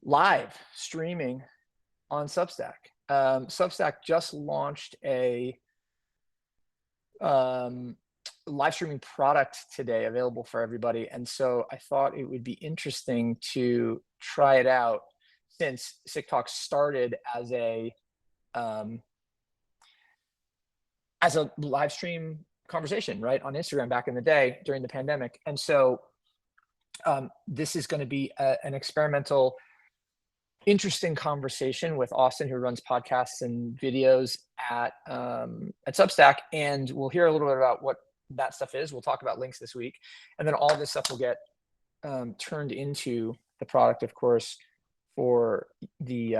live streaming on Substack. Substack just launched a live streaming product today available for everybody. And so I thought it would be interesting to try it out since SIC Talk started as a live stream conversation, right, on Instagram back in the day during the pandemic. And so this is going to be an experimental, interesting conversation with Austin, who runs podcasts and videos at Substack. And we'll hear a little bit about what that stuff is. We'll talk about links this week. And then all this stuff will get turned into the product, of course, for the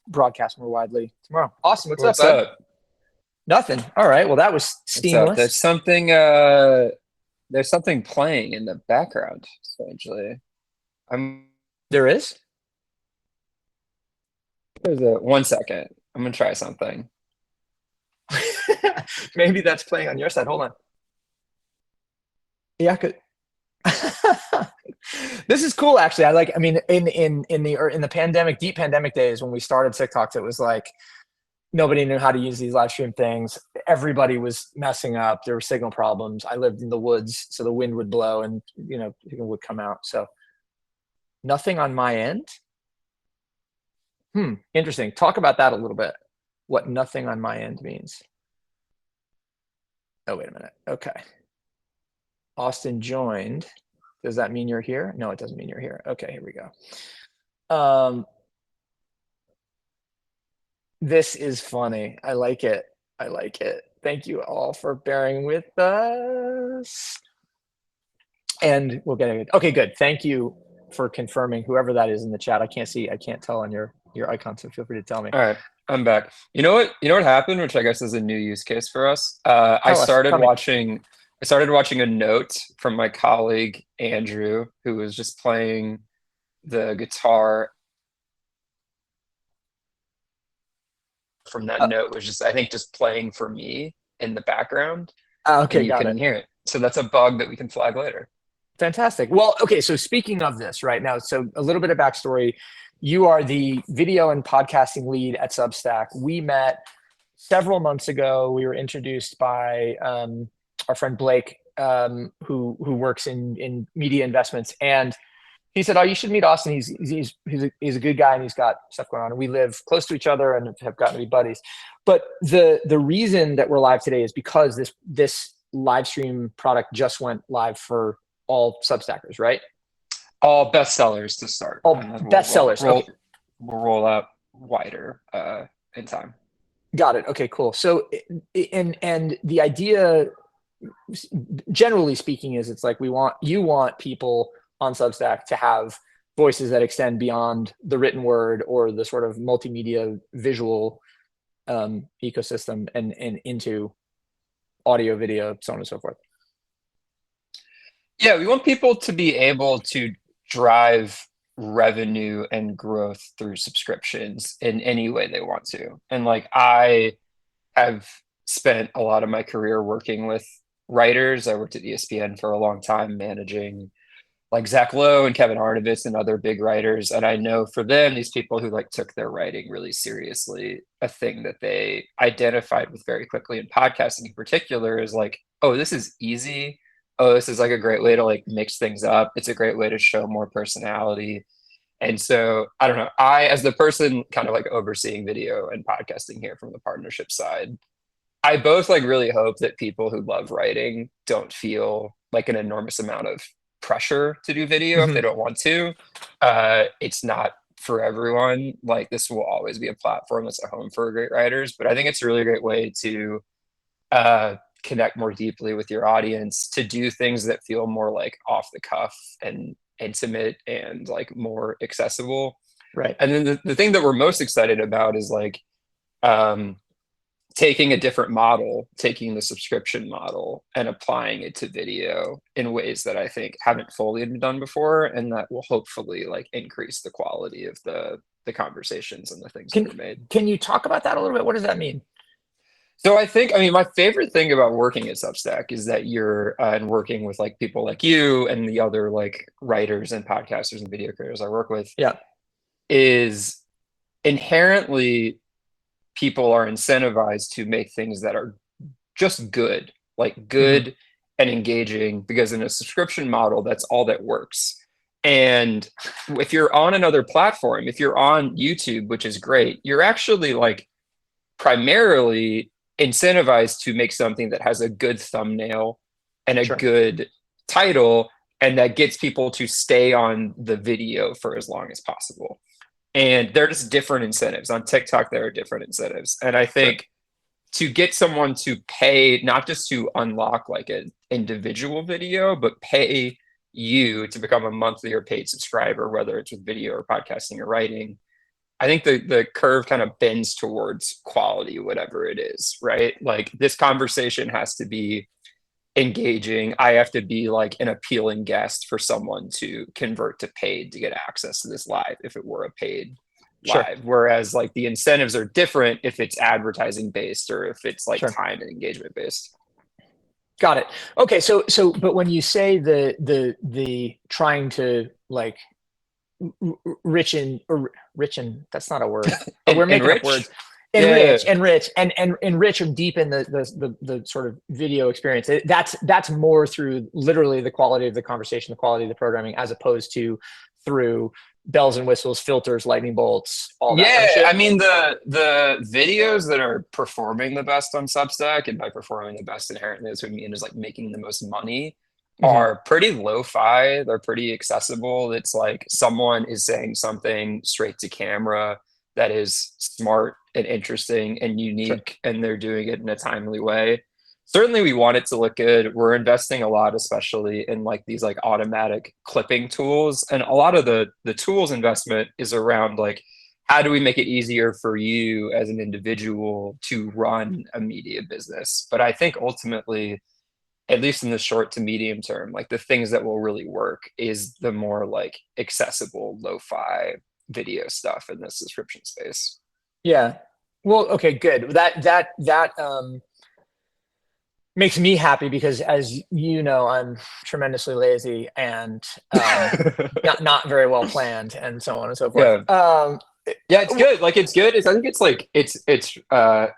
broadcast more widely tomorrow. Austin, what's up, bud? Nothing. All right. Well, that was seamless. There's something playing in the background, strangely. There is? One second. I'm gonna try something. Maybe that's playing on your side. Hold on. Yeah, I could. This is cool, actually. I mean, in the pandemic, deep pandemic days when we started SIC Talks, it was like nobody knew how to use these live stream things. Everybody was messing up. There were signal problems. I lived in the woods, so the wind would blow and people would come out. So nothing on my end. Interesting. Talk about that a little bit. What nothing on my end means. Oh, wait a minute. Okay. Austin joined. Does that mean you're here? No, it doesn't mean you're here. Okay, here we go. This is funny. I like it. Thank you all for bearing with us. And we'll get it. Okay, good. Thank you for confirming, whoever that is in the chat. I can't tell on your icon, so feel free to tell me. All right, I'm back. You know what happened, which I guess is a new use case for us. I started watching a note from my colleague Andrew, who was just playing the guitar. From that note was just, I think, just playing for me in the background. Okay, and you can hear it. So that's a bug that we can flag later. Fantastic. Well, okay, so speaking of this right now, so a little bit of backstory. You are the video and podcasting lead at Substack. We met several months ago. We were introduced by our friend Blake, who works in media investments, and he said, "Oh, you should meet Austin. He's a good guy, and he's got stuff going on. And we live close to each other and have gotten to be buddies." But the reason that we're live today is because this live stream product just went live for all Substackers, right? All bestsellers to start. All bestsellers. We'll roll out wider in time. Got it. Okay, cool. So, and the idea, generally speaking, is it's like you want people on Substack to have voices that extend beyond the written word or the sort of multimedia visual ecosystem and into audio, video, so on and so forth. Yeah, we want people to be able to drive revenue and growth through subscriptions in any way they want to. And I have spent a lot of my career working with writers. I worked at ESPN for a long time, managing Zach Lowe and Kevin Arnovitz and other big writers. And I know for them, these people who took their writing really seriously, a thing that they identified with very quickly in podcasting in particular is oh, this is easy. Oh, this is a great way to mix things up. It's a great way to show more personality. And so, I don't know, I, as the person kind of overseeing video and podcasting here from the partnership side, I both really hope that people who love writing don't feel an enormous amount of pressure to do video if they don't want to. It's not for everyone. This will always be a platform that's a home for great writers, but I think it's a really great way to connect more deeply with your audience, to do things that feel more off the cuff and intimate and more accessible. Right. And then the thing that we're most excited about is taking a different model, taking the subscription model and applying it to video in ways that I think haven't fully been done before, and that will hopefully increase the quality of the conversations and the things that are made. Can you talk about that a little bit? What does that mean? So I think, I mean, my favorite thing about working at Substack is that you're and working with like people like you and the other like writers and podcasters and video creators I work with Yeah, is inherently people are incentivized to make things that are just good, like hmm, good and engaging, because in a subscription model, that's all that works. And if you're on another platform, if you're on YouTube, which is great, you're actually like primarily incentivized to make something that has a good thumbnail and a sure, good title and that gets people to stay on the video for as long as possible. And they're just different incentives. On TikTok, there are different incentives. And I sure, think to get someone to pay, not just to unlock like an individual video, but pay you to become a monthly or paid subscriber, whether it's with video or podcasting or writing, I think the curve kind of bends towards quality, whatever it is, right? Like this conversation has to be engaging. I have to be like an appealing guest for someone to convert to paid to get access to this live if it were a paid sure, live. Whereas like the incentives are different if it's advertising based or if it's like sure. time and engagement based. Got it. Okay, but when you say the trying to like richen, that's not a word. We're making up Enrich? words. Yeah. And enrich and deepen the sort of video experience. That's more through literally the quality of the conversation, the quality of the programming, as opposed to through bells and whistles, filters, lightning bolts, all that kind of Yeah, shit. I mean the videos that are performing the best on Substack, and by performing the best inherently, that's what I mean is like making the most money, Hmm. are pretty lo-fi. They're pretty accessible. It's like someone is saying something straight to camera that is smart and interesting and Sure. unique, and they're doing it in a timely way. Certainly, we want it to look good. We're investing a lot, especially in like these like automatic clipping tools. And a lot of the tools investment is around like how do we make it easier for you as an individual to run a media business? But I think ultimately, at least in the short to medium term, like the things that will really work is the more like accessible lo-fi video stuff in the subscription space. Yeah. Well, okay, good. That makes me happy because, as you know, I'm tremendously lazy and not very well planned, and so on and so forth. Yeah. Yeah, it's good. Like it's good. I think it's like it's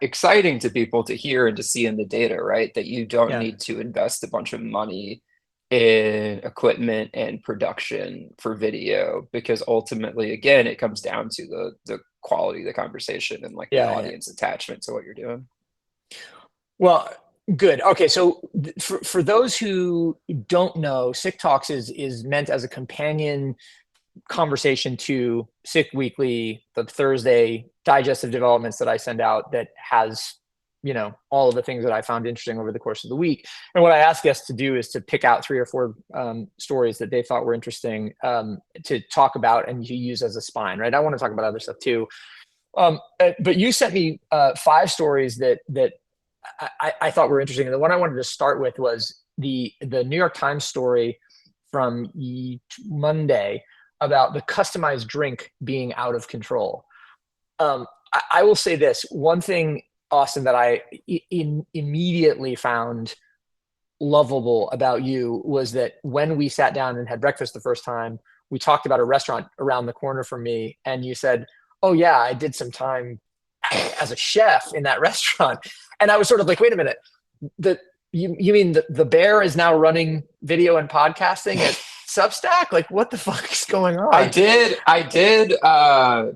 exciting to people to hear and to see in the data, right? That you don't Yeah, need to invest a bunch of money in equipment and production for video because ultimately, again, it comes down to the quality of the conversation and like the yeah, yeah. audience attachment to what you're doing. Well, good. Okay, so for those who don't know, Sick Talks is meant as a companion conversation to Sick Weekly, the Thursday digestive developments that I send out that has, all of the things that I found interesting over the course of the week. And what I ask guests to do is to pick out 3 or 4 stories that they thought were interesting to talk about and to use as a spine, right? I want to talk about other stuff too. But you sent me 5 stories that I thought were interesting. And the one I wanted to start with was the New York Times story from Monday about the customized drink being out of control. I will say this one thing, Austin, that I immediately found lovable about you was that when we sat down and had breakfast the first time, we talked about a restaurant around the corner from me, and you said, "Oh yeah, I did some time as a chef in that restaurant," and I was sort of like, "Wait a minute, you mean the bear is now running video and podcasting at Substack? Like, what the fuck is going I on?" did. I did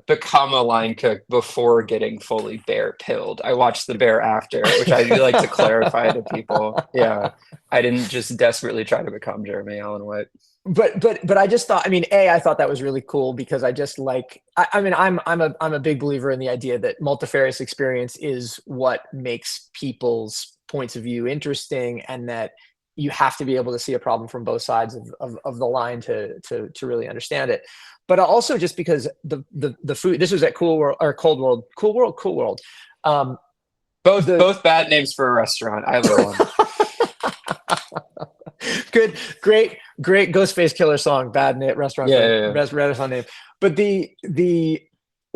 become a line cook before getting fully bear pilled. I watched the bear after, which I do like to clarify to people. Yeah, I didn't just desperately try to become Jeremy Allen White. But I just thought, I mean, I thought that was really cool because I just like, I mean, I'm a big believer in the idea that multifarious experience is what makes people's points of view interesting, and that you have to be able to see a problem from both sides of the line to really understand it. But also just because the food, this was at Cool World or Cold World, Cool World. Um, Both bad names for a restaurant. Either one. Good, great Ghostface Killer song. Bad name, restaurant Yeah, name, yeah, yeah. restaurant name. But the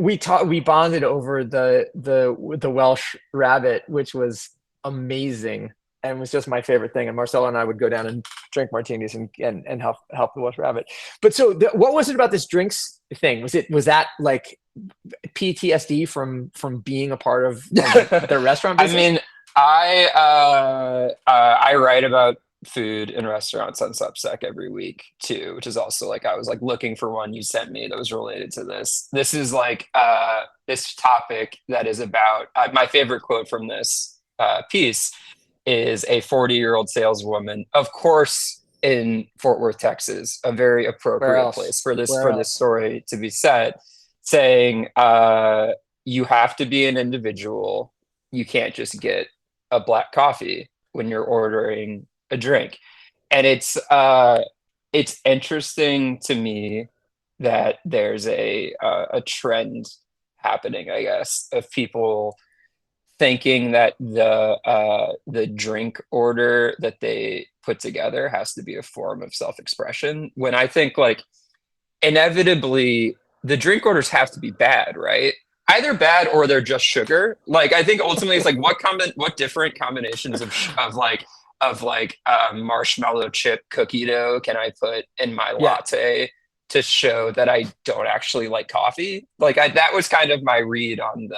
we bonded over the Welsh rabbit, which was amazing and was just my favorite thing. And Marcella and I would go down and drink martinis and help the Welsh rabbit. But so what was it about this drinks thing? Was that like PTSD from being a part of their restaurant business? I mean, I write about food and restaurants on Substack every week too, which is also like I was like looking for one you sent me that was related to this. This is like this topic that is about my favorite quote from this piece is a 40-year-old saleswoman, of course, in Fort Worth, Texas, a very appropriate place for this story to be set, saying you have to be an individual. You can't just get a black coffee when you're ordering a drink. And it's interesting to me that there's a trend happening, I guess, of people thinking that the drink order that they put together has to be a form of self-expression, when I think like inevitably the drink orders have to be bad, right? Either bad or they're just sugar. Like I think ultimately it's like what different combinations of marshmallow chip cookie dough can I put in my latte to show that I don't actually like coffee? Like that was kind of my read on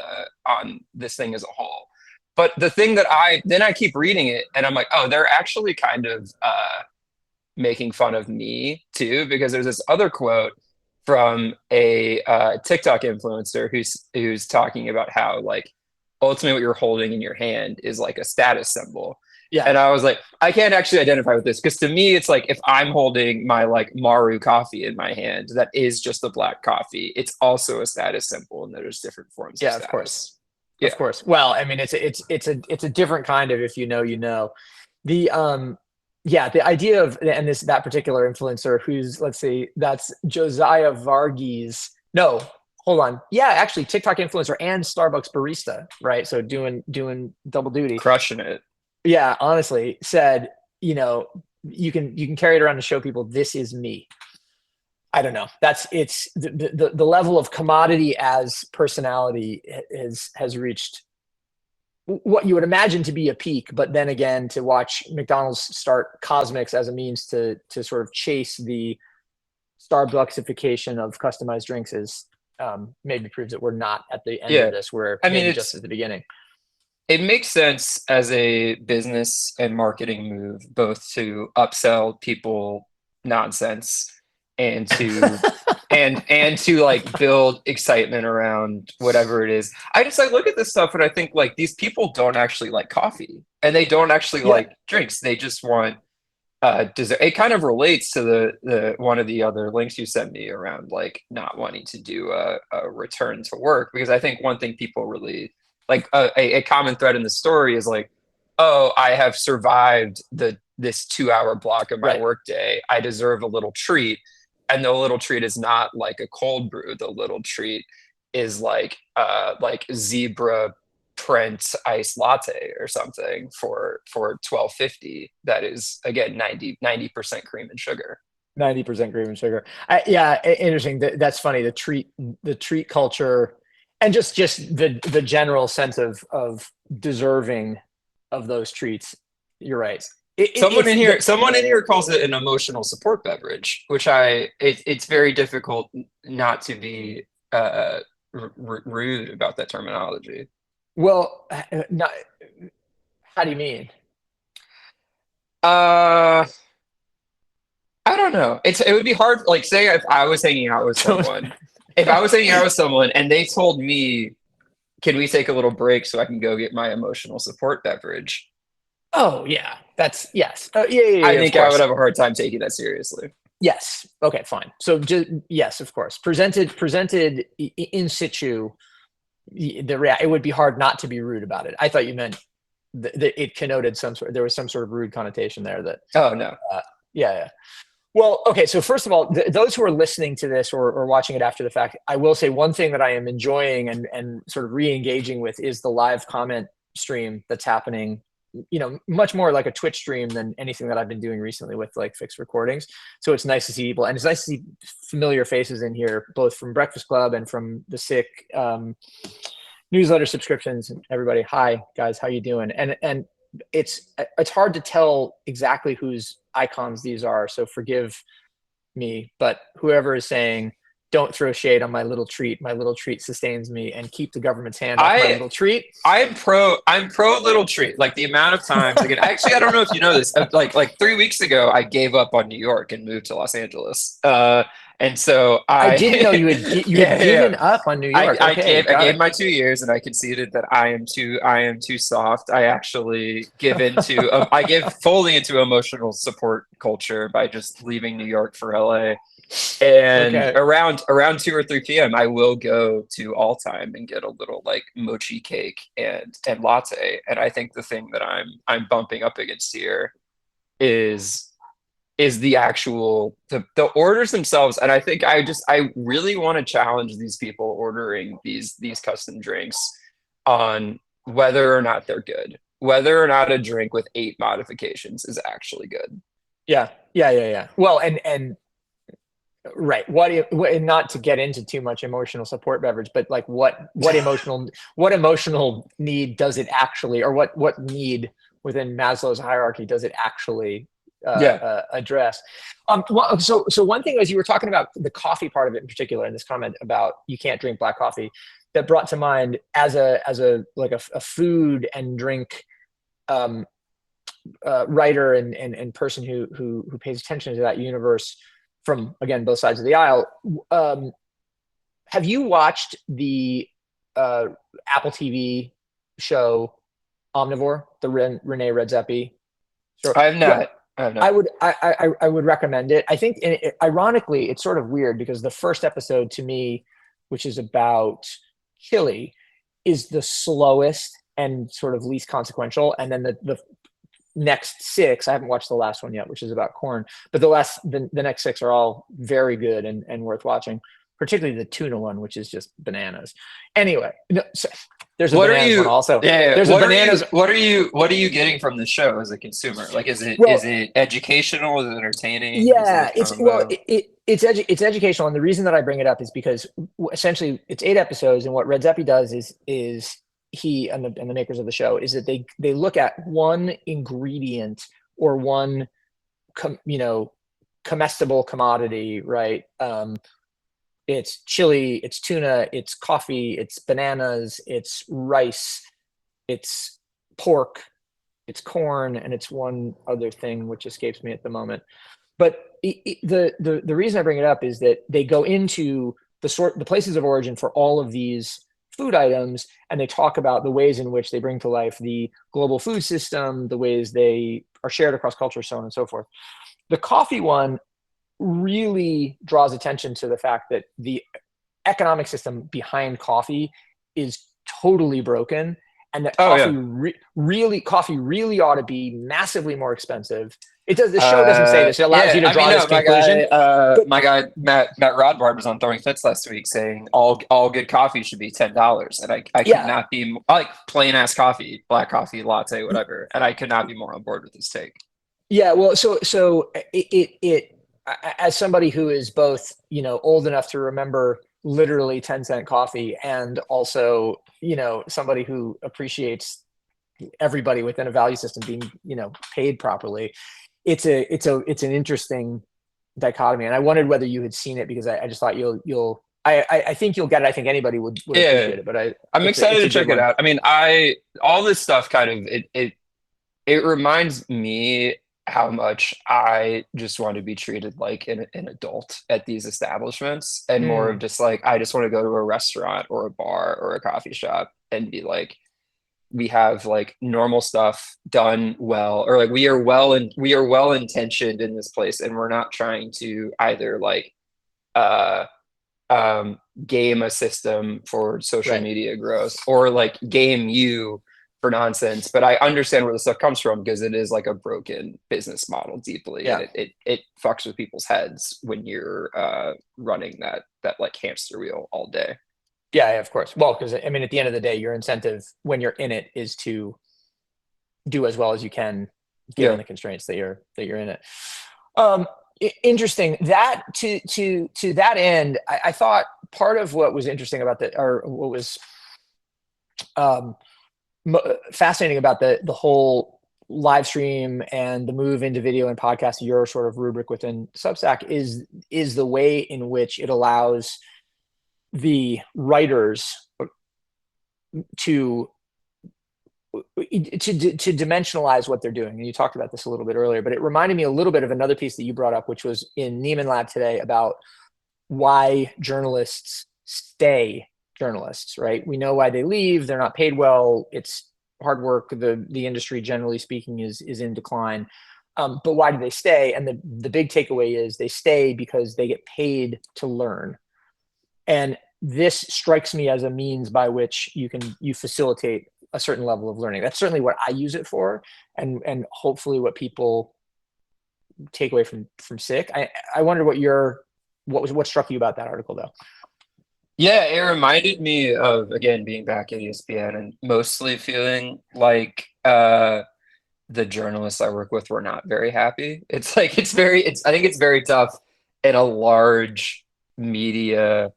this thing as a whole. But the thing that I keep reading it and I'm like, oh, they're actually kind of making fun of me too, because there's this other quote from a TikTok influencer who's talking about how like ultimately what you're holding in your hand is like a status symbol. Yeah. And I was like, I can't actually identify with this, because to me, it's like if I'm holding my like Maru coffee in my hand, that is just a black coffee. It's also a status symbol, and there's different forms. Yeah, of status. Of course. Yeah. Of course. Well, I mean, it's a different kind of, if you know, you know. The the idea of, and that particular influencer who's, let's see, that's Josiah Varghese. No, hold on. Yeah, actually TikTok influencer and Starbucks barista, right? So doing double duty. Crushing it. Yeah, honestly, said, you know, you can carry it around to show people this is me. I don't know. It's the level of commodity as personality has reached what you would imagine to be a peak, but then again, to watch McDonald's start Cosmics as a means to sort of chase the Starbucksification of customized drinks is maybe proves that we're not at the end of this. We're just at the beginning. It makes sense as a business and marketing move, both to upsell people nonsense and to and to like build excitement around whatever it is. I just like look at this stuff and I think like these people don't actually like coffee and they don't actually like drinks. They just want dessert. It kind of relates to the one of the other links you sent me around like not wanting to do a return to work, because I think one thing people really like a common thread in the story is like, oh, I have survived this 2-hour block of my workday. I deserve a little treat. And the little treat is not like a cold brew. The little treat is like zebra print iced latte or something for $12.50. That is again 90% cream and sugar. 90% cream and sugar. Interesting. That's funny. The treat culture. And just the general sense of deserving of those treats. You're right. Someone in here calls it an emotional support beverage, which it's very difficult not to be rude about that terminology. Well, how do you mean? I don't know. It would be hard. Like, say if I was hanging out with someone. If I was hanging out with someone and they told me, can we take a little break so I can go get my emotional support beverage? Oh, yeah. That's yes. I think I would have a hard time taking that seriously. Yes. Okay, fine. So yes, of course. Presented in situ, it would be hard not to be rude about it. I thought you meant that it connoted there was some sort of rude connotation there that. Oh, no. Yeah. Well, okay. So first of all, those who are listening to this or watching it after the fact, I will say one thing that I am enjoying and sort of re-engaging with is the live comment stream that's happening much more like a Twitch stream than anything that I've been doing recently with like fixed recordings. So it's nice to see people, and it's nice to see familiar faces in here, both from Breakfast Club and from the SIC newsletter subscriptions. And everybody, hi guys, how you doing? And it's hard to tell exactly whose icons these are, so forgive me, but whoever is saying, don't throw shade on my little treat. My little treat sustains me, and keep the government's hand off my little treat. I'm pro little treat. Like the amount of times again, actually, I don't know if you know this, like 3 weeks ago, I gave up on New York and moved to Los Angeles. And so I didn't know you had given up on New York. I gave my 2 years, and I conceded that I am too soft. I actually I give fully into emotional support culture by just leaving New York for LA. And around 2 or 3 p.m. I will go to All Time and get a little like mochi cake and latte. And I think the thing that I'm bumping up against here is the actual the orders themselves. And I think I really want to challenge these people ordering these custom drinks on whether or not they're good, whether or not a drink with 8 modifications is actually good. Yeah. Well, and right. Not to get into too much emotional support beverage, but like what emotional need does it actually, or what need within Maslow's hierarchy does it actually address? So one thing, as you were talking about the coffee part of it in particular, in this comment about you can't drink black coffee, that brought to mind as a food and drink writer and person who pays attention to that universe from, again, both sides of the aisle. Have you watched the Apple TV show Omnivore, the Rene Redzepi? Sure. I have not. Yeah. I would recommend it. I think, ironically, it's sort of weird because the first episode to me, which is about chili, is the slowest and sort of least consequential, and then the next 6, I haven't watched the last one yet, which is about corn, but the next 6 are all very good and worth watching, particularly the tuna one, which is just bananas. Anyway, so there's a bananas one also. Yeah. There's bananas. What are you getting from the show as a consumer? Like, is it educational? Is it entertaining? Yeah, it's educational. And the reason that I bring it up is because essentially it's 8 episodes. And what Redzepi does is he and the makers of the show is that they look at one ingredient or one comestible commodity, right? It's chili, it's tuna, it's coffee, it's bananas, it's rice, it's pork, it's corn, and it's one other thing which escapes me at the moment. But the reason I bring it up is that they go into the places of origin for all of these food items, and they talk about the ways in which they bring to life the global food system, the ways they are shared across culture, so on and so forth. The coffee one really draws attention to the fact that the economic system behind coffee is totally broken, and that coffee really ought to be massively more expensive. It does. The show doesn't say this. It allows you to draw this conclusion. My guy Matt Rodbard was on Throwing Fits last week saying all good coffee should be $10, and I could not be like plain ass coffee, black coffee, latte, whatever, and I could not be more on board with this take. Yeah, well, so it as somebody who is both old enough to remember literally 10-cent coffee, and also somebody who appreciates everybody within a value system being paid properly. It's an interesting dichotomy, and I wondered whether you had seen it, because I just thought I think you'll get it. I think anybody would appreciate it, but I'm excited to check it out. I mean, all this stuff kind of it reminds me how much I just want to be treated like an adult at these establishments, and more of just like, I just want to go to a restaurant or a bar or a coffee shop and be like, we have like normal stuff done well, or like we are well intentioned in this place, and we're not trying to either like game a system for social media growth, or like game you for nonsense. But I understand where the stuff comes from, because it is like a broken business model deeply. And it fucks with people's heads when you're running that like hamster wheel all day. Yeah, of course. Well, because I mean, at the end of the day, your incentive when you're in it is to do as well as you can given Yeah. the constraints that you're in it. Interesting that to that end, I thought part of what was interesting about or what was um, fascinating about the whole live stream and the move into video and podcast, your sort of rubric within Substack, is the way in which it allows the writers to dimensionalize what they're doing. And you talked about this a little bit earlier, but it reminded me a little bit of another piece that you brought up, which was in Neiman Lab today, about why journalists stay journalists, right? We know why they leave. They're not paid well. It's hard work. The industry, generally speaking, is in decline. But why do they stay? And the big takeaway is they stay because they get paid to learn. And this strikes me as a means by which you facilitate a certain level of learning. That's certainly what I use it for, and hopefully what people take away from SIC. I wonder what struck you about that article, though. Yeah, it reminded me of, again, being back at ESPN and mostly feeling like the journalists I work with were not very happy. It's like I think it's very tough in a large media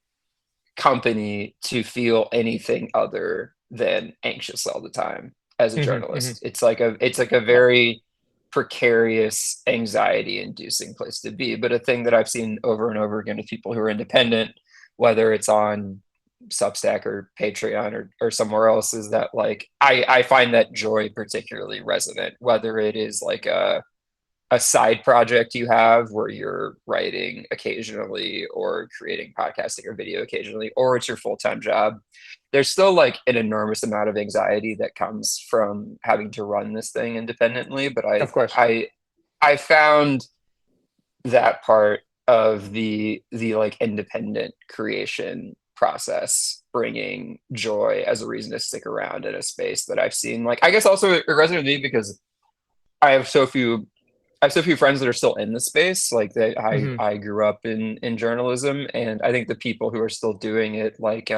company to feel anything other than anxious all the time as a journalist. It's like a very precarious, anxiety inducing place to be. But a thing that I've seen over and over again with people who are independent, whether it's on Substack or Patreon or somewhere else, is that like I find that joy particularly resonant, whether it is like a side project you have where you're writing occasionally or creating podcasting or video occasionally, or it's your full-time job. There's still like an enormous amount of anxiety that comes from having to run this thing independently. But Of course. I found that part of the like independent creation process bringing joy as a reason to stick around in a space that I've seen. Like, I guess also it resonated with me because I have so few friends that are still in the space. Like I grew up in journalism, and I think the people who are still doing it, like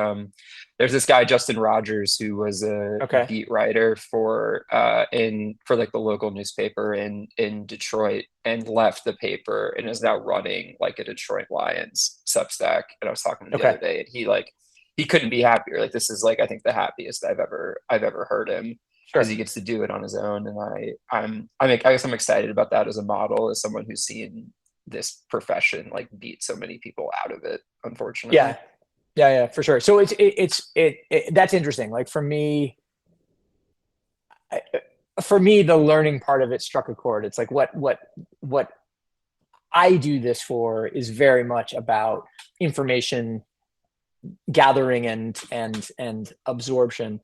there's this guy Justin Rogers who was a beat writer for like the local newspaper in Detroit, and left the paper and is now running like a Detroit Lions Substack. And I was talking to him the other day, and he couldn't be happier. Like, this is like, I think, the happiest I've ever heard him. Because he gets to do it on his own, and I guess I'm excited about that as a model, as someone who's seen this profession like beat so many people out of it, unfortunately. Yeah, for sure. So it's that's interesting. Like for me, the learning part of it struck a chord. It's like what I do this for is very much about information gathering and absorption.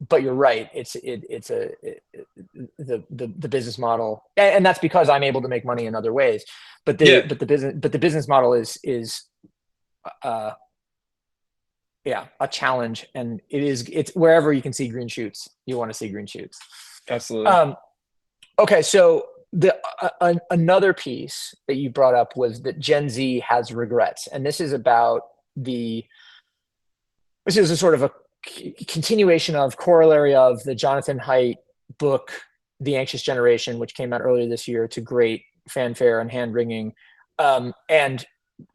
But you're right. It's the business model, and that's because I'm able to make money in other ways. But the business model is a challenge, and it's wherever you can see green shoots, you want to see green shoots. Absolutely. Okay, so another piece that you brought up was that Gen Z has regrets, and this is a sort of a continuation of corollary of the Jonathan Haidt book, The Anxious Generation, which came out earlier this year to great fanfare and hand wringing. And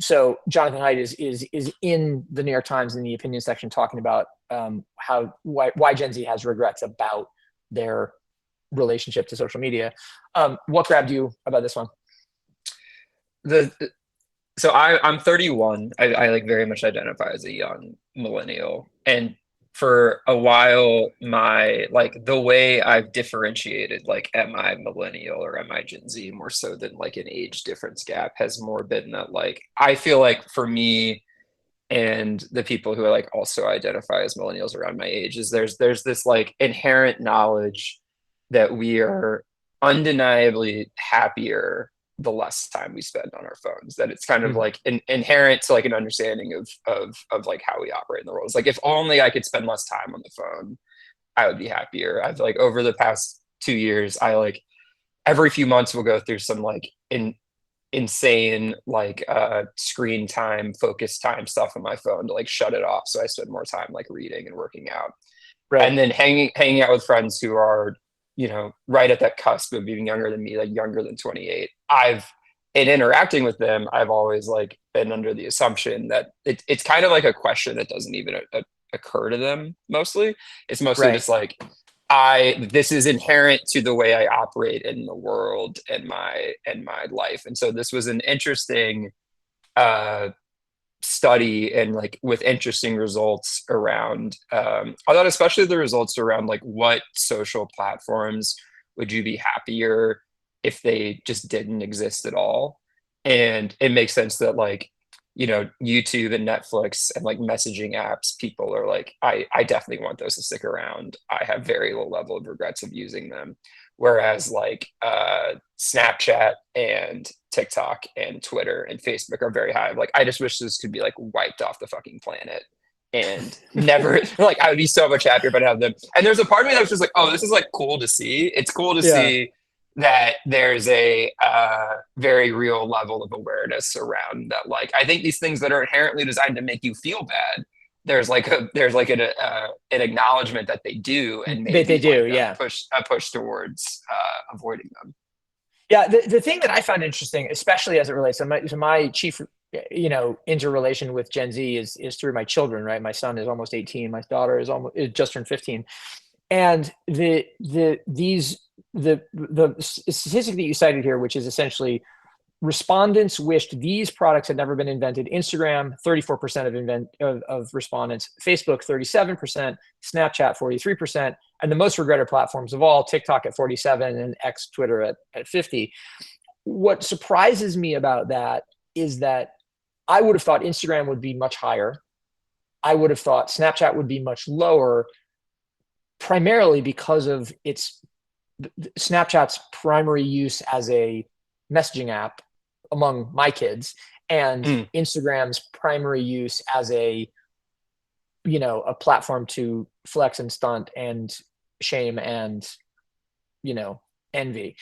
so Jonathan Haidt is in the New York Times in the opinion section talking about why Gen Z has regrets about their relationship to social media. What grabbed you about this one? So I'm 31. I like very much identify as a young millennial, and for a while, the way I've differentiated, like, am I millennial or am I Gen Z, more so than like an age difference gap, has more been that, like, I feel like for me and the people who like also identify as millennials around my age, is there's this like inherent knowledge that we are undeniably happier the less time we spend on our phones, that it's kind of like inherent to like an understanding of like how we operate in the world. It's like, if only I could spend less time on the phone, I would be happier. I've like, over the past 2 years, I like every few months will go through some like insane like screen time, focus time stuff on my phone to like shut it off, so I spend more time like reading and working out. Right. And then hanging out with friends who are right at that cusp of being younger than me, like younger than 28, in interacting with them, I've always like been under the assumption that it's kind of like a question that doesn't even occur to them mostly. It's mostly Right. just like, this is inherent to the way I operate in the world and my life. And so this was an interesting study, and like with interesting results around, I thought especially the results around like what social platforms would you be happier if they just didn't exist at all. And it makes sense that like, YouTube and Netflix and like messaging apps, people are like, I definitely want those to stick around. I have very low level of regrets of using them. Whereas like Snapchat and TikTok and Twitter and Facebook are very high. Like, I just wish this could be like wiped off the fucking planet and never like, I would be so much happier if I have them. And there's a part of me that was just like, oh, this is like cool to see. It's cool to Yeah. see that there's a very real level of awareness around that. Like, I think these things that are inherently designed to make you feel bad, there's like an acknowledgement that they do, and maybe They do, like yeah. a push towards avoiding them. Yeah, the thing that I found interesting, especially as it relates to my chief, interrelation with Gen Z is through my children, right? My son is almost 18. My daughter is just turned 15. And the statistic that you cited here, which is essentially respondents wished these products had never been invented. Instagram, 34% of respondents, Facebook, 37%, Snapchat, 43%, and the most regretted platforms of all, TikTok at 47 and X, Twitter at 50. What surprises me about that is that I would have thought Instagram would be much higher. I would have thought Snapchat would be much lower, primarily because of Snapchat's primary use as a messaging app among my kids, and Instagram's primary use as a platform to flex and stunt and shame and envy.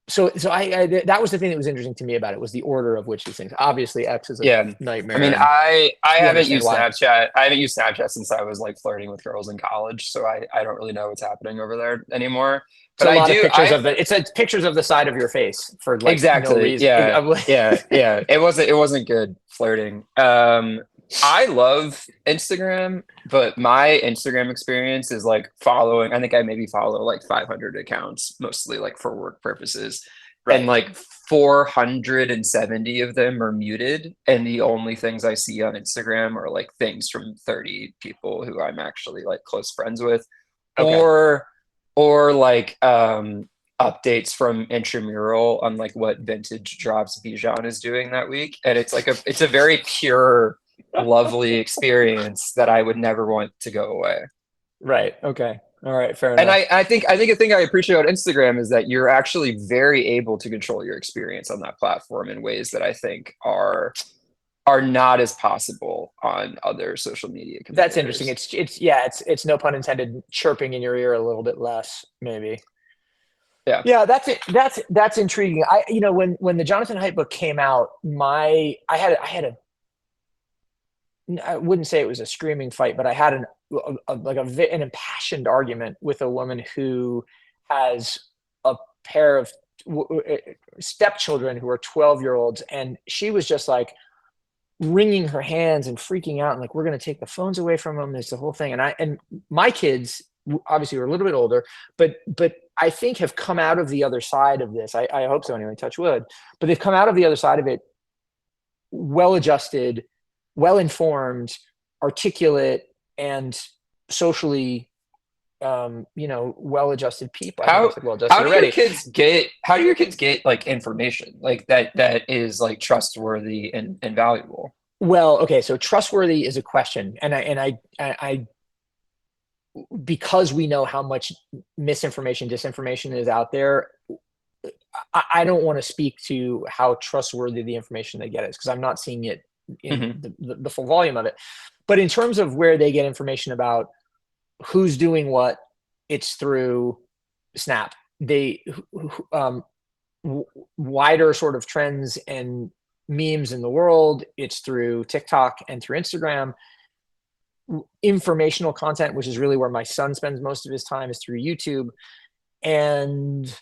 So I that was the thing that was interesting to me about it, was the order of which these things. Obviously, X is a nightmare. I mean, I you haven't used why. Snapchat. I haven't used Snapchat since I was like flirting with girls in college, so I don't really know what's happening over there anymore. But It's a lot I of do. pictures of it's pictures of the side of your face for like no Exactly. reason. Yeah. It wasn't good flirting. I love Instagram, but my Instagram experience is like following. I think I maybe follow like 500 accounts, mostly like for work purposes, and Right. like 470 of them are muted, and the only things I see on Instagram are like things from 30 people who I'm actually like close friends with, Okay. or like updates from Intramural on like what vintage drops Bijan is doing that week. And it's like it's a very pure, lovely experience that I would never want to go away. Right. Okay. All right. Fair And enough. I think a thing I appreciate about Instagram is that you're actually very able to control your experience on that platform in ways that I think are not as possible on other social media That's competitors. interesting. It's no pun intended, chirping in your ear a little bit less, maybe. Yeah. Yeah, that's it. That's intriguing. When the Jonathan Haidt book came out, I wouldn't say it was a screaming fight, but I had an impassioned argument with a woman who has a pair of stepchildren who are 12-year-olds, and she was just like wringing her hands and freaking out and like, we're going to take the phones away from them. There's the whole thing. And my kids obviously were a little bit older, but I think have come out of the other side of this. I hope so anyway, touch wood, but they've come out of the other side of it well-adjusted, well-informed, articulate, and socially, well-adjusted people. How well-adjusted already. How do your kids get like information like that is like trustworthy and valuable? Well, okay, so trustworthy is a question, and I because we know how much misinformation, disinformation is out there, I don't want to speak to how trustworthy the information they get is, because I'm not seeing it in the full volume of it. But in terms of where they get information about who's doing what, it's through Snap. Wider sort of trends and memes in the world, it's through TikTok and through Instagram. informational content, which is really where my son spends most of his time, is through YouTube. And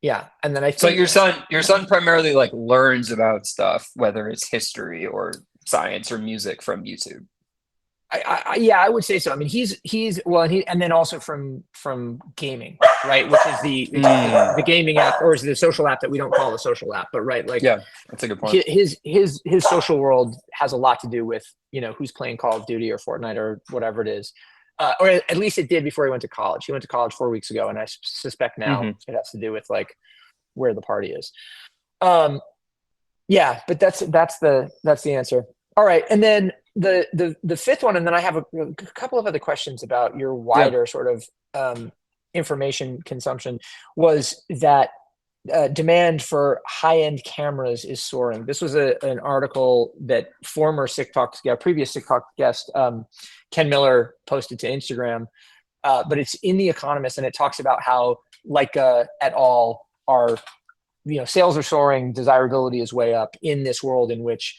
yeah, and then I So think your son primarily like learns about stuff, whether it's history or science or music from YouTube. yeah, I would say so. I mean, he's well, and then also from gaming, right? Which is the gaming app, or is the social app that we don't call a social app, but right, like Yeah, that's a good point. his social world has a lot to do with, you know, who's playing Call of Duty or Fortnite or whatever it is, or at least it did before he went to college. He went to college 4 weeks ago, and I suspect now it has to do with like where the party is. Yeah, but that's the answer. All right, and then the fifth one, and then I have a couple of other questions about your wider sort of information consumption, was that demand for high-end cameras is soaring. This was an article that former previous SIC Talk guest Ken Miller posted to Instagram, but it's in The Economist, and it talks about how Leica et al. Are, you know, sales are soaring, desirability is way up in this world in which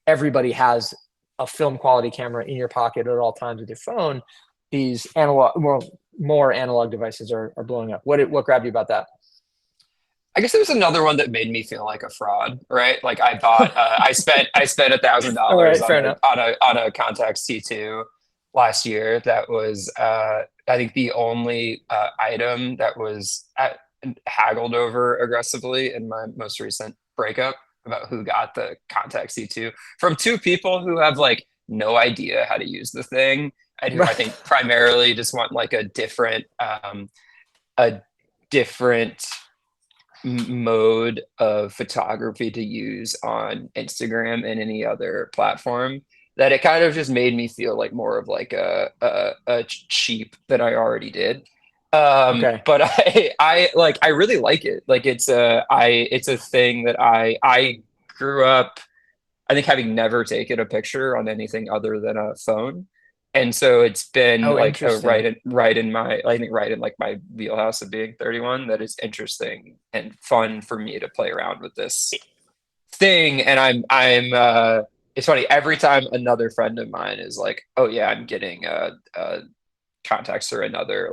everybody has a film quality camera in your pocket at all times with your phone. These more analog devices are blowing up. What grabbed you about that? I guess there was another one that made me feel like a fraud, right? Like I bought, I spent $1,000 on a Contax T2 last year. That was, I think, the only item that was haggled over aggressively in my most recent breakup about who got the Contax C2 from two people who have like no idea how to use the thing, and who I think primarily just want like a different mode of photography to use on Instagram and any other platform, that it kind of just made me feel like more of like a cheap than I already did. But I really like it. Like it's a thing that I grew up, I think, having never taken a picture on anything other than a phone. And so it's been like right in like my wheelhouse of being 31. That is interesting and fun for me to play around with this thing. And I'm it's funny, every time another friend of mine is like, oh yeah, I'm getting a Contax or another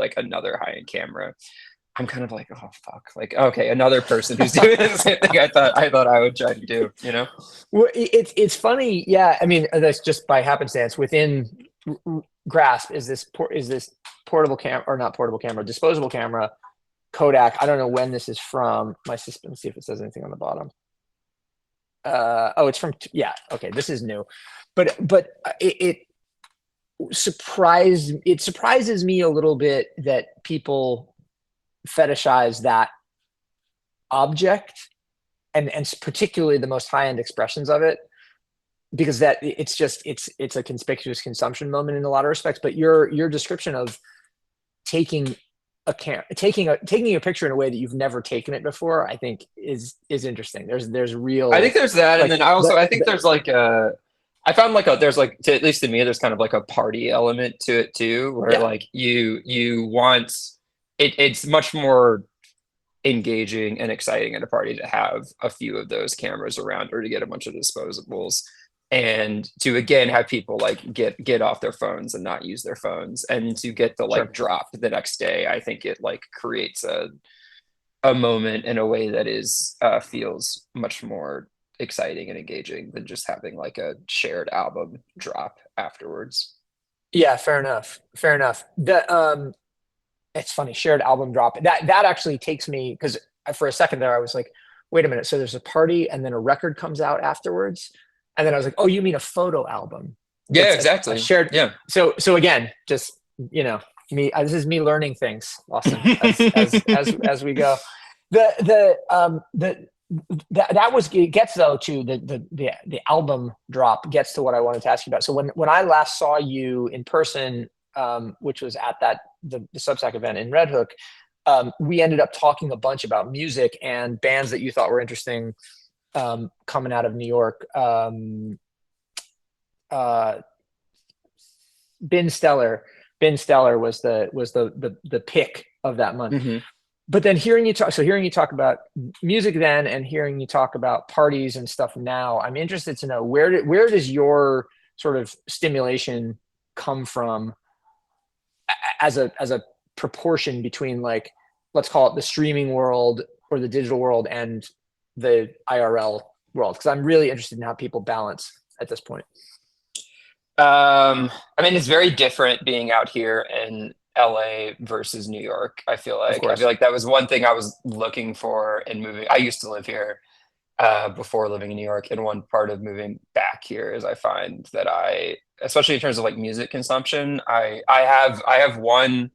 high-end camera, I'm kind of like, oh fuck, like, okay, another person who's doing the same thing I thought I would try to do, you know? Well, it's funny, yeah. I mean, that's just by happenstance. Within grasp is this portable camera, or not portable camera, disposable camera, Kodak. I don't know when this is from. My system. Let's see if it says anything on the bottom. Oh, it's from, yeah. Okay, this is new, but it surprises me a little bit that people fetishize that object, and particularly the most high-end expressions of it, because that it's a conspicuous consumption moment in a lot of respects. But your description of taking a picture in a way that you've never taken it before, I think is interesting. There's real, I think there's that, like, and then I think there's like I found like there's like, at least to me, there's kind of like a party element to it too, where like you want it's much more engaging and exciting at a party to have a few of those cameras around, or to get a bunch of disposables, and to again have people like get off their phones and not use their phones, and to get the like drop the next day. I think it like creates a moment in a way that is feels much more exciting and engaging than just having like a shared album drop afterwards. Yeah, fair enough. It's funny, shared album drop. That actually takes me, because for a second there I was like, wait a minute. So there's a party and then a record comes out afterwards, and then I was like, oh, you mean a photo album? Yeah, exactly. A shared. Yeah. So again, just, you know, me. This is me learning things, Austin, as we go. That was, it gets though to the album drop, gets to what I wanted to ask you about. So when I last saw you in person, which was at the Substack event in Red Hook, we ended up talking a bunch about music and bands that you thought were interesting, coming out of New York. Ben Stellar was the pick of that month. Mm-hmm. But then hearing you talk about music then, and hearing you talk about parties and stuff now, I'm interested to know where does your sort of stimulation come from as a proportion between, like, let's call it the streaming world or the digital world and the IRL world? Because I'm really interested in how people balance at this point. I mean, it's very different being out here in LA versus New York. Of I course. feel like that was one thing I was looking for in moving. I used to live here before living in New York, and one part of moving back here is I find that especially in terms of like music consumption, I have one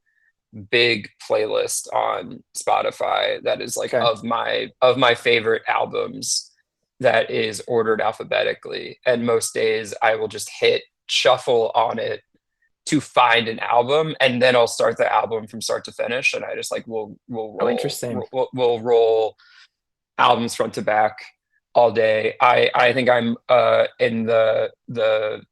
big playlist on Spotify that is like Okay. of my favorite albums that is ordered alphabetically, and most days I will just hit shuffle on it to find an album, and then I'll start the album from start to finish, and I just like will Oh, interesting. we'll roll albums front to back all day. I think I'm in the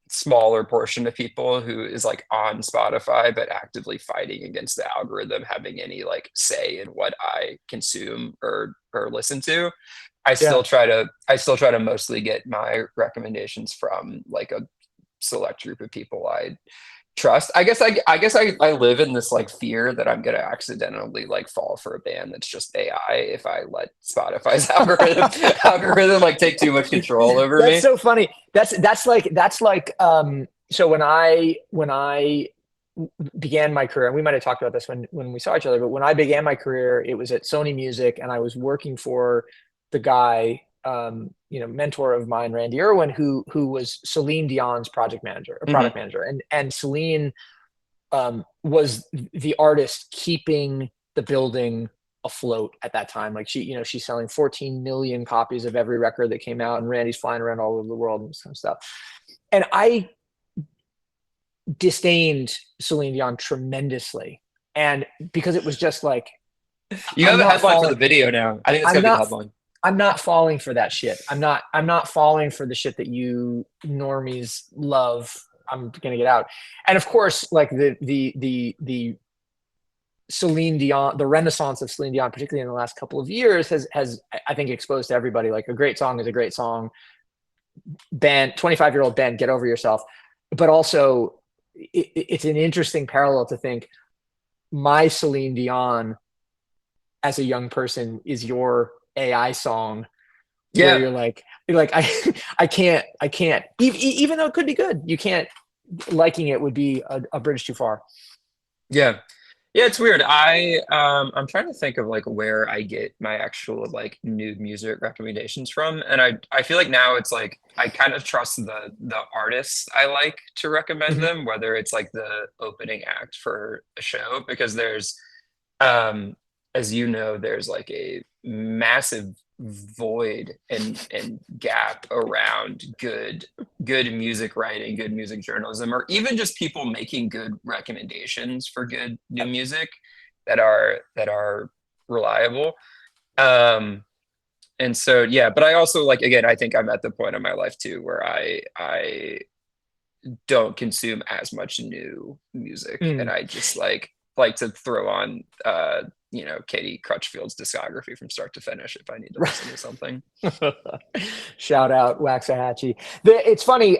smaller portion of people who is like on Spotify but actively fighting against the algorithm having any like say in what I consume or listen to. I still try to mostly get my recommendations from like a select group of people I trust. I guess I live in this like fear that I'm gonna accidentally like fall for a band that's just AI if I let Spotify's algorithm like take too much control over me. That's so funny. That's like so when I began my career, and we might have talked about this when we saw each other, but when I began my career, it was at Sony Music, and I was working for the guy, mentor of mine, Randy Irwin, who was Celine Dion's product manager, and Celine was the artist keeping the building afloat at that time. Like she's selling 14 million copies of every record that came out, and Randy's flying around all over the world and this kind of stuff. And I disdained Celine Dion tremendously, and because it was just like, you have a headline for the video now. I think it's gonna be the headline. I'm not falling for that shit. I'm not falling for the shit that you normies love. I'm gonna get out. And of course, like the Celine Dion, the renaissance of Celine Dion, particularly in the last couple of years, has I think exposed to everybody, like, a great song is a great song. Band, 25-year-old band, get over yourself. But also, it's an interesting parallel to think my Celine Dion as a young person is your AI song, where you're like I can't even though it could be good, you can't, liking it would be a bridge too far. Yeah, it's weird. I'm trying to think of like where I get my actual like new music recommendations from, and I feel like now it's like I kind of trust the artists I like to recommend them, whether it's like the opening act for a show, because there's as you know, there's like a massive void and gap around good music writing, good music journalism, or even just people making good recommendations for good new music that are reliable. And so but I also, like, again, I think I'm at the point in my life too where I don't consume as much new music, and I just like to throw on Katie Crutchfield's discography from start to finish if I need to listen to something. Shout out Waxahachie. It's funny.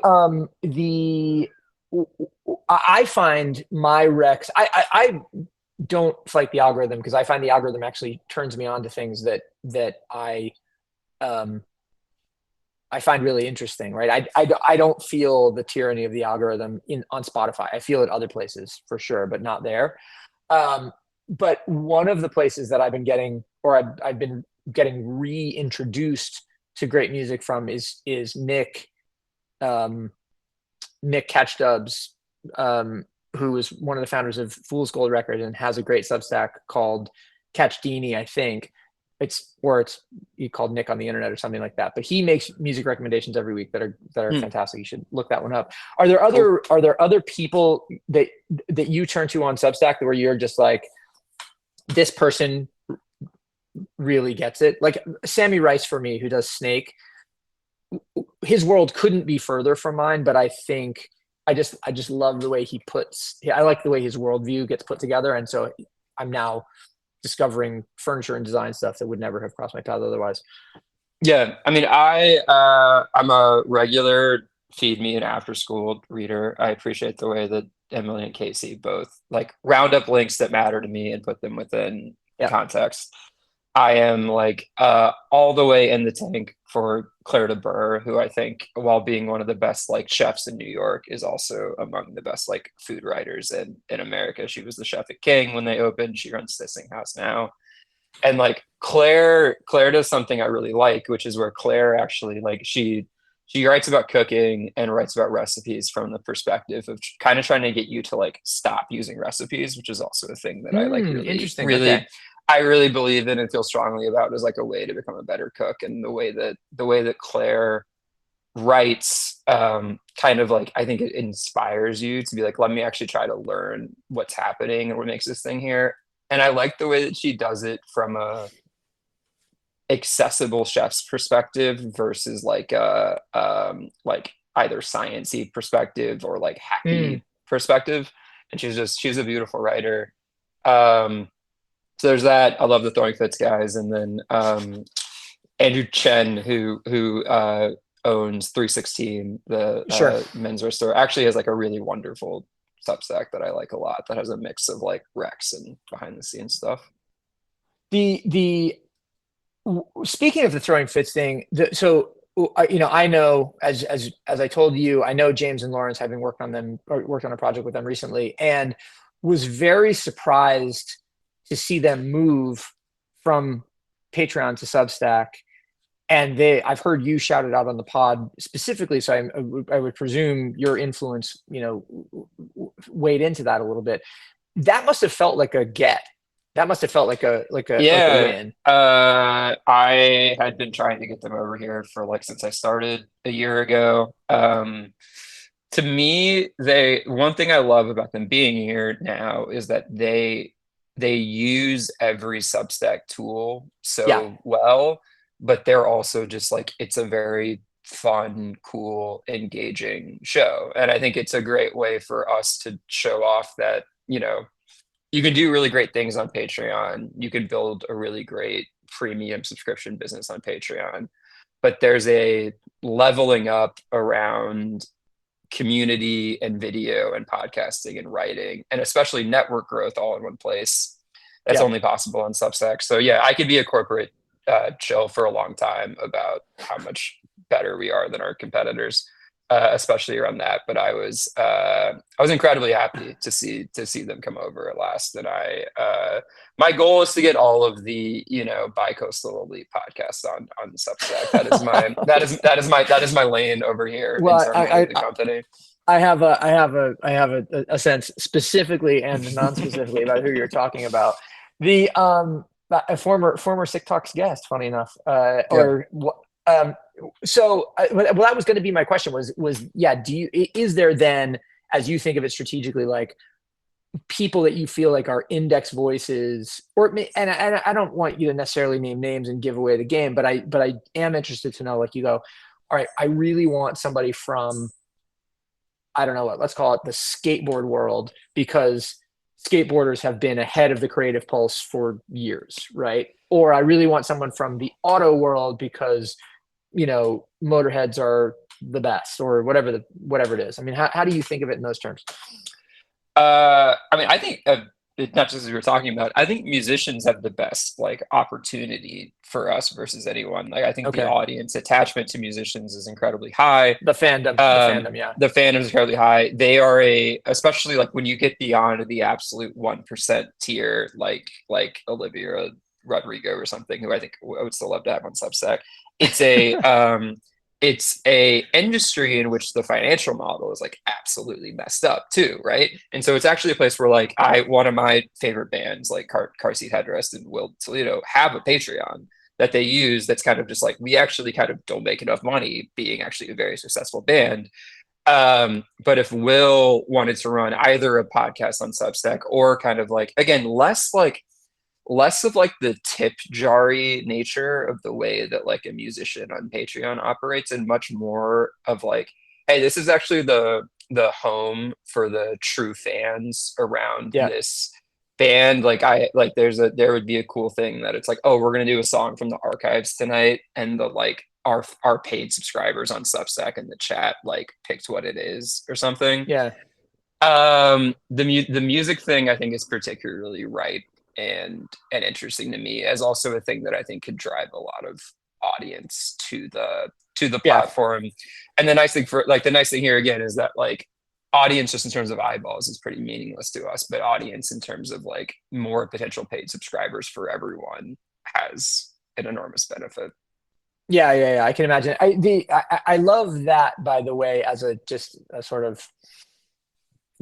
I find my recs. I don't fight the algorithm, because I find the algorithm actually turns me on to things that I find really interesting. Right. I don't feel the tyranny of the algorithm on Spotify. I feel it other places for sure, but not there. But one of the places that I've been getting, or I've been getting reintroduced to great music from is Nick Catchdubs, who is one of the founders of Fool's Gold Records and has a great Substack called Catchdini, I think. It's called Nick on the internet or something like that. But he makes music recommendations every week that are fantastic. You should look that one up. Are there other people that you turn to on Substack where you're just like, this person really gets it? Like Sammy Rice, for me, who does Snake, his world couldn't be further from mine, but I think I just love the way I like the way his worldview gets put together. And so I'm now discovering furniture and design stuff that would never have crossed my path otherwise. Yeah, I mean, I'm a regular feed me an after school reader. I appreciate the way that Emily and Casey both like round up links that matter to me and put them within Yeah. context. I am like all the way in the tank for Claire de Burr, who I think, while being one of the best like chefs in New York, is also among the best like food writers in America. She was the chef at King when they opened. She runs Sissing House now. And like Claire does something I really like, which is where Claire actually like she writes about cooking and writes about recipes from the perspective of kind of trying to get you to like stop using recipes, which is also a thing that I like Interesting. really Okay. I really believe in and feel strongly about as like a way to become a better cook. And the way that Claire writes kind of like, I think it inspires you to be like, let me actually try to learn what's happening and what makes this thing here. And I like the way that she does it from a accessible chef's perspective versus like like either sciencey perspective or like Mm. hacky perspective. And she's a beautiful writer. So there's that. I love the Throwing Fits guys. And then Andrew Chen, who owns 316, the Sure. menswear store, actually has like a really wonderful Substack that I like a lot that has a mix of like Rex and behind the scenes stuff. The speaking of the Throwing Fits thing, so I know as I told you, I know James and Lawrence, having worked on them or worked on a project with them recently, and was very surprised to see them move from Patreon to Substack. And I've heard you shout it out on the pod specifically, so I would presume your influence, weighed into that a little bit. That must have felt like a get. That must have felt like a Yeah, win. I had been trying to get them over here for like since I started a year ago. To me, one thing I love about them being here now is that they use every Substack tool Yeah, so well, but they're also just like it's a very fun, cool, engaging show. And I think it's a great way for us to show off that, you can do really great things on Patreon. You can build a really great premium subscription business on Patreon, but there's a leveling up around community and video and podcasting and writing, and especially network growth all in one place. That's yeah. only possible on Substack. So yeah, I could be a corporate chill for a long time about how much better we are than our competitors, especially around that. But I was incredibly happy to see them come over at last. And my goal is to get all of the bi-coastal elite podcasts on Substack. That is my lane over here Well, internally at the company. I have a sense specifically and non-specifically about who you're talking about. The a former Sick Talks guest, funny enough, or so well, that was going to be my question was yeah, is there then, as you think of it strategically, like people that you feel like are index voices, and I don't want you to necessarily name names and give away the game, but I am interested to know, like, you go, all right, I really want somebody from, I don't know what, let's call it the skateboard world, because skateboarders have been ahead of the creative pulse for years, right? Or I really want someone from the auto world because, motorheads are the best, or whatever it is. I mean, how do you think of it in those terms? I mean, I think not just as we were talking about, I think musicians have the best like opportunity for us versus anyone. Like, I think the audience attachment to musicians is incredibly high. The fandom, yeah. The fandom is incredibly high. They are especially like when you get beyond the absolute 1% tier, like Olivia Rodrigo or something, who I think I would still love to have on Substack. It's a industry in which the financial model is like absolutely messed up too, right? And so it's actually a place where like one of my favorite bands, like Car Seat Headrest and Will Toledo, have a Patreon that they use. That's kind of just like, we actually kind of don't make enough money being actually a very successful band. But if Will wanted to run either a podcast on Substack or kind of like, again, less of like the tip jarry nature of the way that like a musician on Patreon operates, and much more of like, hey, this is actually the home for the true fans around this band. Like there would be a cool thing that it's like, oh, we're gonna do a song from the archives tonight, and the like our paid subscribers on Substack in the chat like picked what it is or something. Yeah. The music thing I think is particularly ripe and interesting to me as also a thing that I think could drive a lot of audience to the platform. And the nice thing here again is that like audience just in terms of eyeballs is pretty meaningless to us, but audience in terms of like more potential paid subscribers for everyone has an enormous benefit. Yeah. I can imagine. I love that, by the way, as just a sort of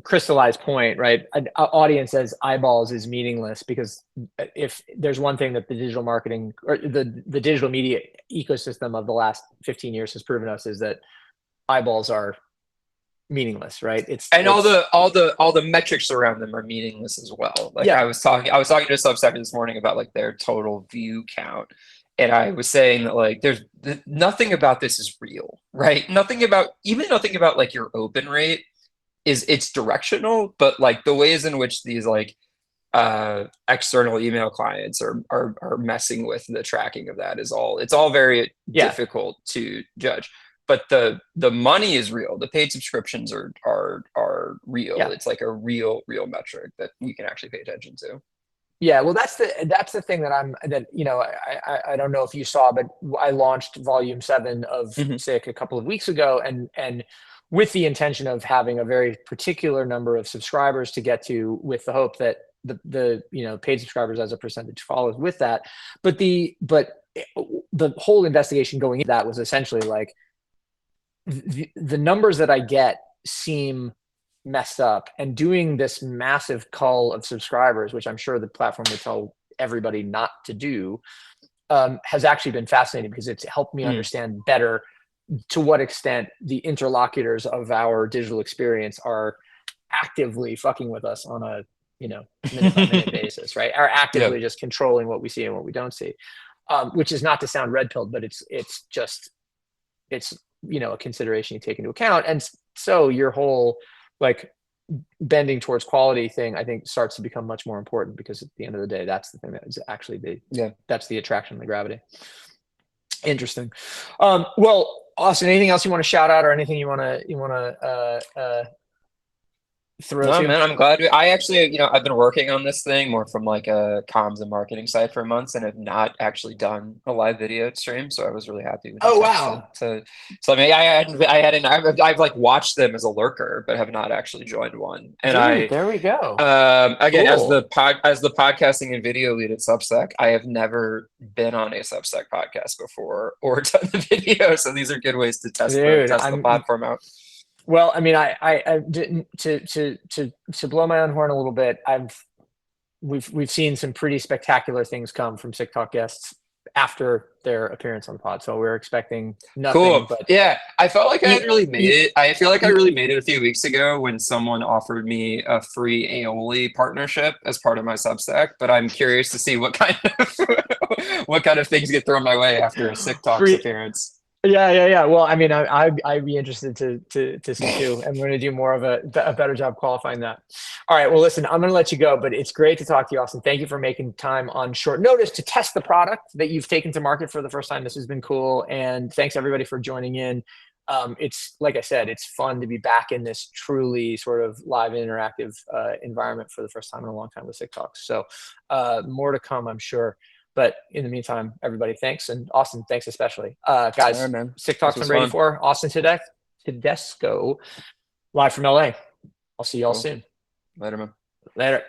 crystallized point, right? An audience as eyeballs is meaningless, because if there's one thing that the digital marketing or the digital media ecosystem of the last 15 years has proven us, is that eyeballs are meaningless, right? All the metrics around them are meaningless as well. Like I was talking to Substack this morning about like their total view count. And I was saying that like there's nothing about this is real, right? Nothing about like your open rate it's directional, but like the ways in which these like external email clients are messing with the tracking of that it's all very difficult to judge. But the money is real. The paid subscriptions are real. Yeah. It's like a real metric that you can actually pay attention to. Yeah, well, that's the thing that you know, I don't know if you saw, but I launched volume 7 of SIC a couple of weeks ago, and with the intention of having a very particular number of subscribers to get to, with the hope that the you know, paid subscribers as a percentage follows with that. But the whole investigation going into that was essentially like the numbers that I get seem messed up, and doing this massive cull of subscribers, which I'm sure the platform would tell everybody not to do, has actually been fascinating, because it's helped me understand better to what extent the interlocutors of our digital experience are actively fucking with us on a, you know, minute by minute basis, right? Are actively just controlling what we see and what we don't see, which is not to sound red pilled, but it's you know, a consideration you take into account. And so your whole like bending towards quality thing, I think, starts to become much more important, because at the end of the day, that's the thing that is actually that's the attraction, the gravity. Interesting. Well, Austin, anything else you want to shout out, or anything you want to throw to? Man, I'm glad. I actually, you know, I've been working on this thing more from like a comms and marketing site for months, and have not actually done a live video stream. So I was really happy with wow. So I mean, I've like watched them as a lurker, but have not actually joined one. And there we go. Again, cool. as the podcasting and video lead at Substack, I have never been on a Substack podcast before or done the video. So these are good ways to test the platform out. Well, I mean, I didn't to blow my own horn a little bit. We've seen some pretty spectacular things come from SIC Talk guests after their appearance on the pod. So we're expecting nothing. Cool. But yeah, I felt like I had really made it. I feel like I really made it a few weeks ago when someone offered me a free Aioli partnership as part of my Substack. But I'm curious to see what kind of things get thrown my way after a SIC Talks appearance. Yeah. Well, I mean, I'd be interested to see too. I'm going to do more of a better job qualifying that. All right. Well, listen, I'm going to let you go, but it's great to talk to you, Austin. Thank you for making time on short notice to test the product that you've taken to market for the first time. This has been cool. And thanks everybody for joining in. It's, like I said, it's fun to be back in this truly sort of live and interactive environment for the first time in a long time with SIC Talks. So more to come, I'm sure. But in the meantime, everybody, thanks. And Austin, thanks especially. Guys, SIC Talks I'm ready for. Austin Tedesco, live from LA. I'll see y'all soon. Later, man. Later.